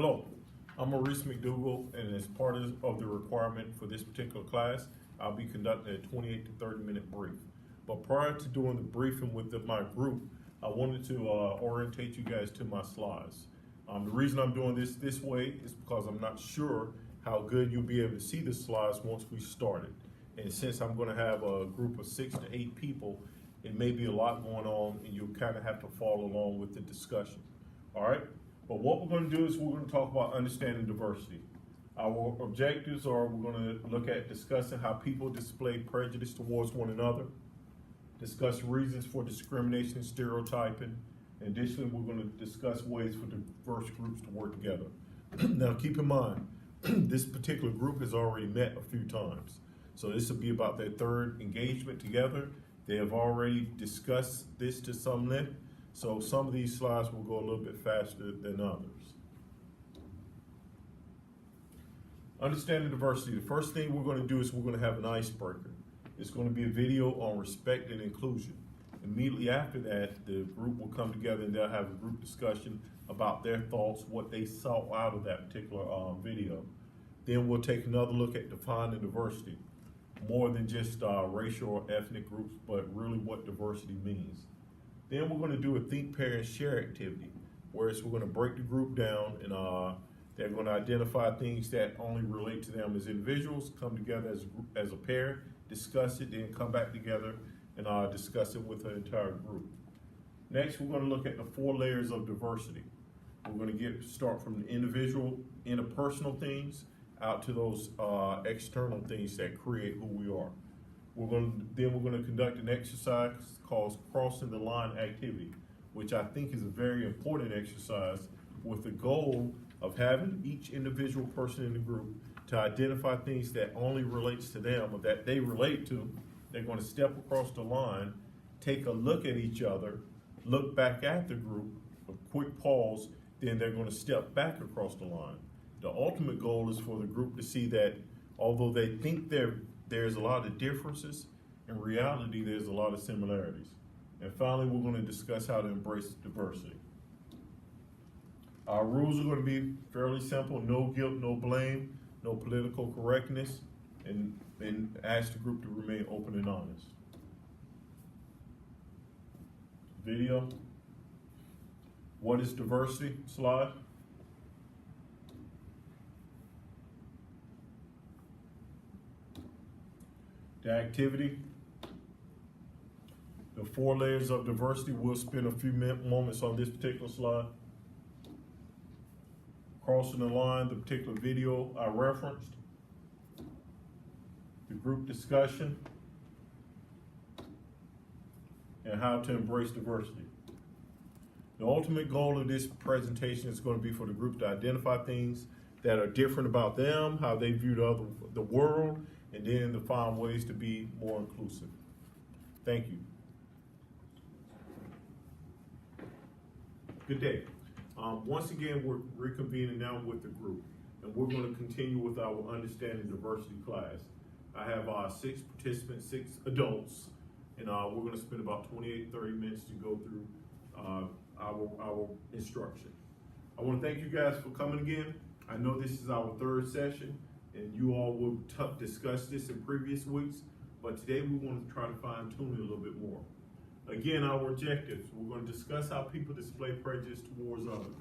Hello, I'm Maurice Mcdougald, and as part of the requirement for this particular class, I'll be conducting a 28 to 30-minute brief. But prior to doing the briefing with my group, I wanted to orientate you guys to my slides. The reason I'm doing this way is because I'm not sure how good you'll be able to see the slides once we started. And since I'm going to have a group of 6 to 8 people, it may be a lot going on, and you'll kind of have to follow along with the discussion. All right? But what we're going to do is we're going to talk about understanding diversity. Our objectives are we're going to look at discussing how people display prejudice towards one another, discuss reasons for discrimination and stereotyping, and additionally we're going to discuss ways for diverse groups to work together. Now keep in mind, this particular group has already met a few times. So this will be about their third engagement together. They have already discussed this to some length. So some of these slides will go a little bit faster than others. Understanding diversity. The first thing we're going to do is we're going to have an icebreaker. It's going to be a video on respect and inclusion. Immediately after that, the group will come together and they'll have a group discussion about their thoughts, what they saw out of that particular video. Then we'll take another look at defining diversity, more than just racial or ethnic groups, but really what diversity means. Then we're going to do a think, pair, and share activity, whereas we're going to break the group down and they're going to identify things that only relate to them as individuals, come together as a pair, discuss it, then come back together and discuss it with the entire group. Next, we're going to look at the 4 layers of diversity. We're going to start from the individual, interpersonal things, out to those external things that create who we are. Then we're going to conduct an exercise called crossing the line activity, which I think is a very important exercise with the goal of having each individual person in the group to identify things that only relates to them or that they relate to. They're going to step across the line, take a look at each other, look back at the group, a quick pause, then they're going to step back across the line. The ultimate goal is for the group to see that although they think there's a lot of differences, in reality there's a lot of similarities. And finally, we're going to discuss how to embrace diversity. Our rules are going to be fairly simple: no guilt, no blame, no political correctness, and ask the group to remain open and honest. Video. What is diversity? Slide. The activity. The 4 layers of diversity. We'll spend a few moments on this particular slide. Crossing the line, the particular video I referenced. The group discussion. And how to embrace diversity. The ultimate goal of this presentation is going to be for the group to identify things that are different about them, how they view the world, and then to find ways to be more inclusive. Thank you. Good day. Once again, we're reconvening now with the group, and we're going to continue with our Understanding Diversity class. I have 6 participants, 6 adults, and we're going to spend about 28, 30 minutes to go through our instruction. I want to thank you guys for coming again. I know this is our 3rd session, and you all will discuss this in previous weeks, but today we want to try to fine tune it a little bit more. Again, our objectives: we're going to discuss how people display prejudice towards others.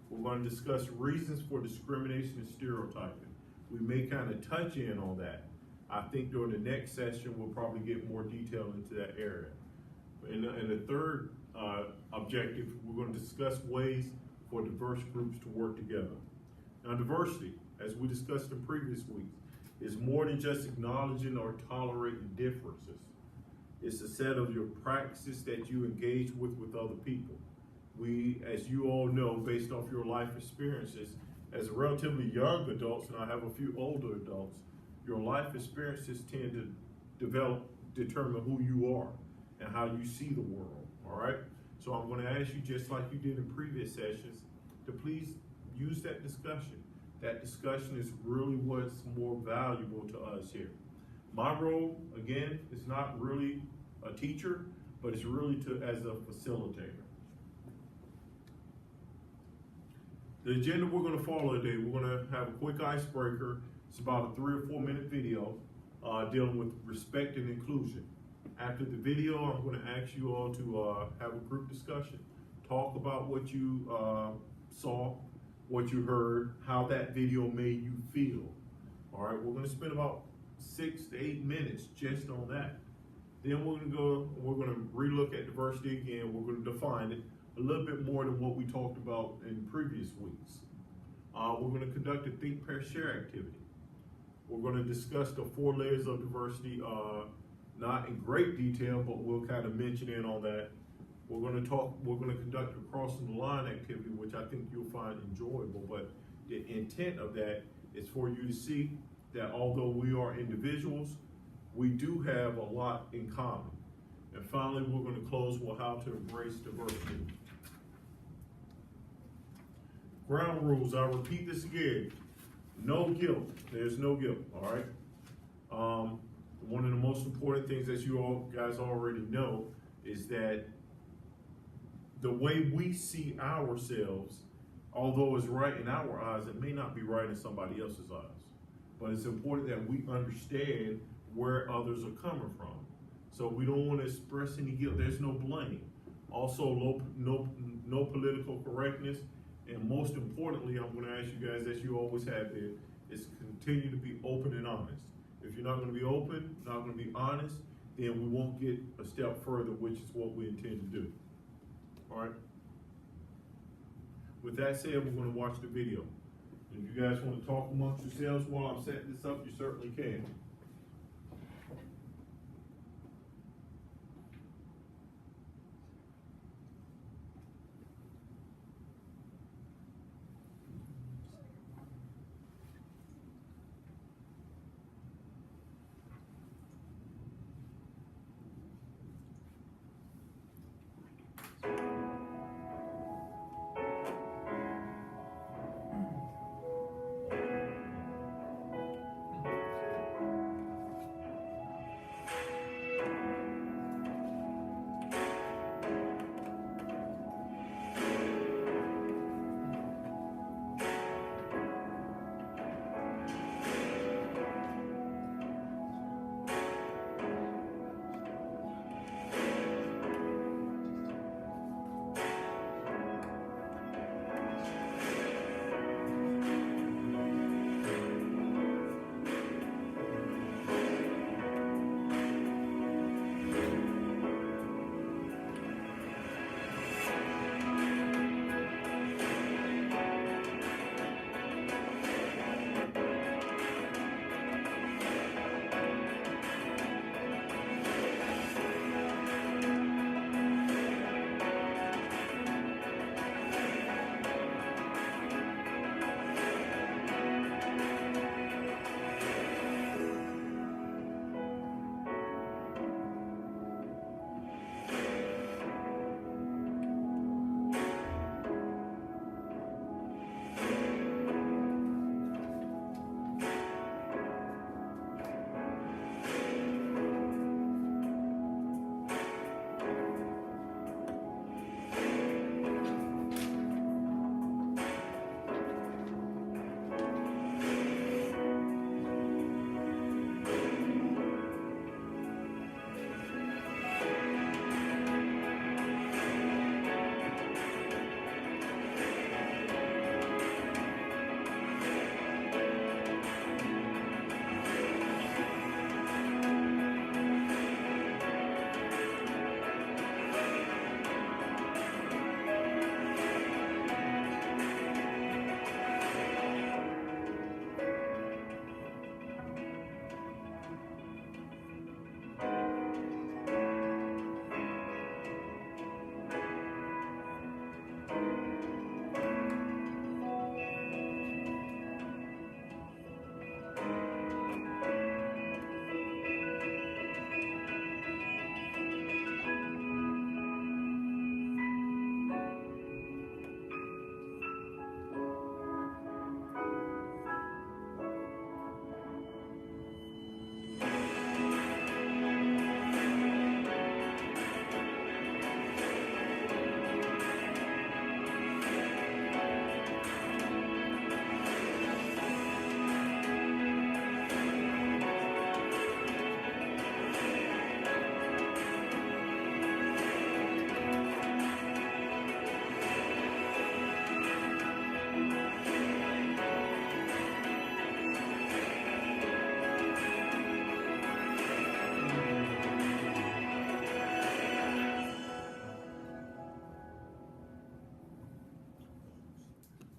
We're going to discuss reasons for discrimination and stereotyping. We may kind of touch in on that. I think during the next session, we'll probably get more detail into that area. And the 3rd objective, we're going to discuss ways for diverse groups to work together. Now, diversity, as we discussed in previous weeks, is more than just acknowledging or tolerating differences. It's a set of your practices that you engage with other people. We, as you all know, based off your life experiences, as relatively young adults, and I have a few older adults, your life experiences tend to determine who you are and how you see the world, all right? So I'm going to ask you, just like you did in previous sessions, to please use that discussion. That discussion is really what's more valuable to us here. My role, again, is not really a teacher, but it's really as a facilitator. The agenda we're gonna follow today, we're gonna have a quick icebreaker. It's about a 3 or 4 minute video dealing with respect and inclusion. After the video, I'm gonna ask you all to have a group discussion. Talk about what you saw, what you heard, how that video made you feel. All right, we're gonna spend about 6 to 8 minutes just on that. Then we're gonna relook at diversity again. We're gonna define it a little bit more than what we talked about in previous weeks. We're gonna conduct a think, pair, share activity. We're gonna discuss the 4 layers of diversity, not in great detail, but we'll kind of mention in on that. We're gonna conduct a crossing the line activity, which I think you'll find enjoyable, but the intent of that is for you to see that although we are individuals, we do have a lot in common. And finally, we're gonna close with how to embrace diversity. Ground rules, I'll repeat this again. No guilt, there's no guilt, all right? One of the most important things that you all guys already know is that the way we see ourselves, although it's right in our eyes, it may not be right in somebody else's eyes. But it's important that we understand where others are coming from. So we don't want to express any guilt. There's no blame. Also, no political correctness. And most importantly, I'm going to ask you guys, as you always have been, is continue to be open and honest. If you're not going to be open, not going to be honest, then we won't get a step further, which is what we intend to do. All right? With that said, we're going to watch the video. If you guys want to talk amongst yourselves while I'm setting this up, you certainly can.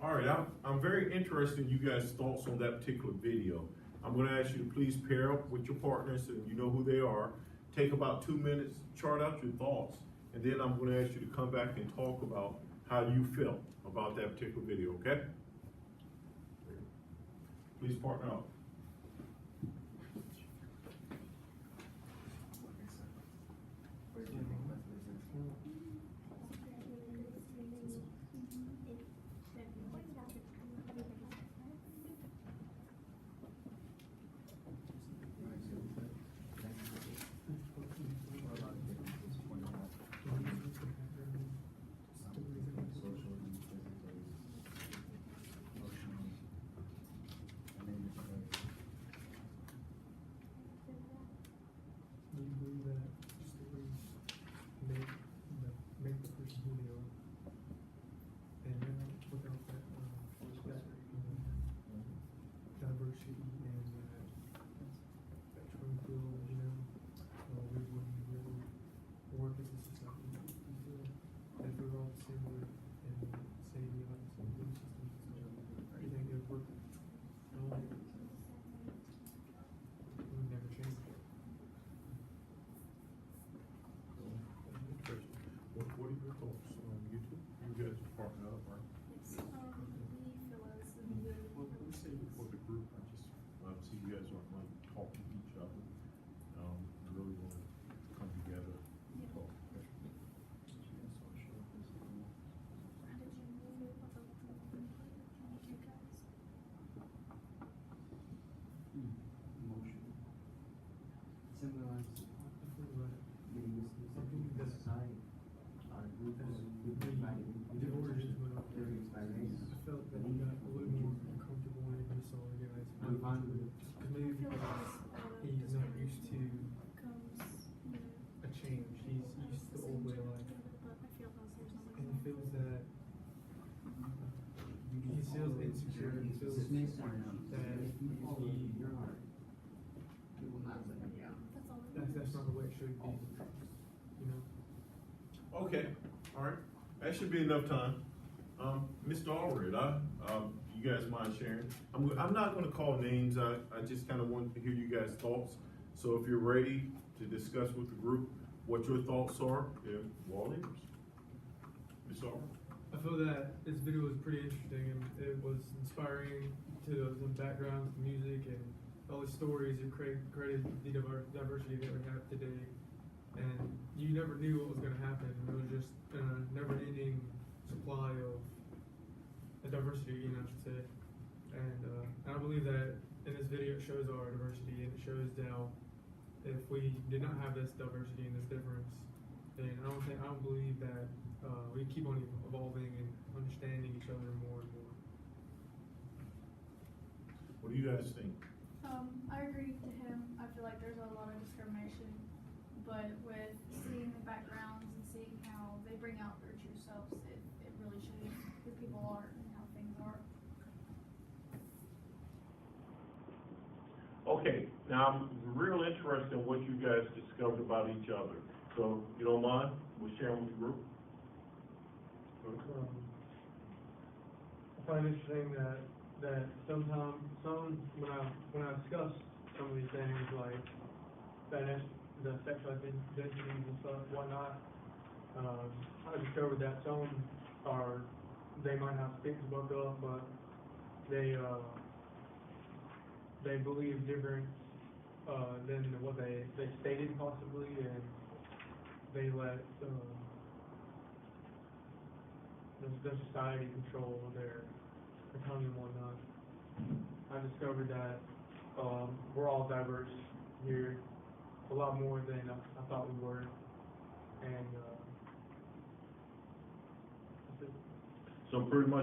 All right, I'm very interested in you guys' thoughts on that particular video. I'm gonna ask you to please pair up with your partners, and you know who they are. Take about 2 minutes, chart out your thoughts, and then I'm gonna ask you to come back and talk about how you felt about that particular video, okay? Please partner up. Make the person who they are, and without that diversity and that tranquil, we wouldn't really work as a society. We feel if we were all similar and say we have the same belief system, I think it would work. It would never change. What are your thoughts on YouTube? You guys are partnered up, right? Yes, we feel as a good. Well, let's say for the group, I just, see you guys aren't like talking to each other. I really want to come together and talk. How did you move about you guys? Emotion. Symbolizes I feel like being this society. Our group is the origins went up there. by race. I felt that we got a little more comfortable when we saw the guys. I'm fine with it. Because maybe because he's not used to a change. He's used to the old way of life. And he feels that he feels insecure. He feels This may sound that if you follow he, your heart, it will not let you down. that's not the way it should be. You know? Okay, all right. That should be enough time. Mr. Allred, you guys mind sharing? I'm not gonna call names. I just kind of want to hear you guys' thoughts. So if you're ready to discuss with the group what your thoughts are, yeah, all ears. Mr. Allred. I feel that this video was pretty interesting and it was inspiring to the background, the music, and all the stories it created the diversity that we have today. And you never knew what was going to happen. It was just a never-ending supply of diversity, I should say. And I believe that in this video it shows our diversity and it shows how if we did not have this diversity and this difference, then I don't believe that we keep on evolving and understanding each other more and more. What do you guys think? I agree to him. I feel like there's a lot of discrimination, but with seeing the backgrounds and seeing how they bring out their true selves, it really shows who people are and how things are. Okay, now I'm real interested in what you guys discovered about each other. So, you don't mind, we'll share with the group? I find it interesting that sometimes when I discuss some of these things like the sexual identities and stuff, whatnot, I discovered that some they might have things booked up, but they believe different than what they stated possibly, and they let the society control their tongue and whatnot. I discovered that we're all diverse here, a lot more than I thought we were, and that's it. So pretty much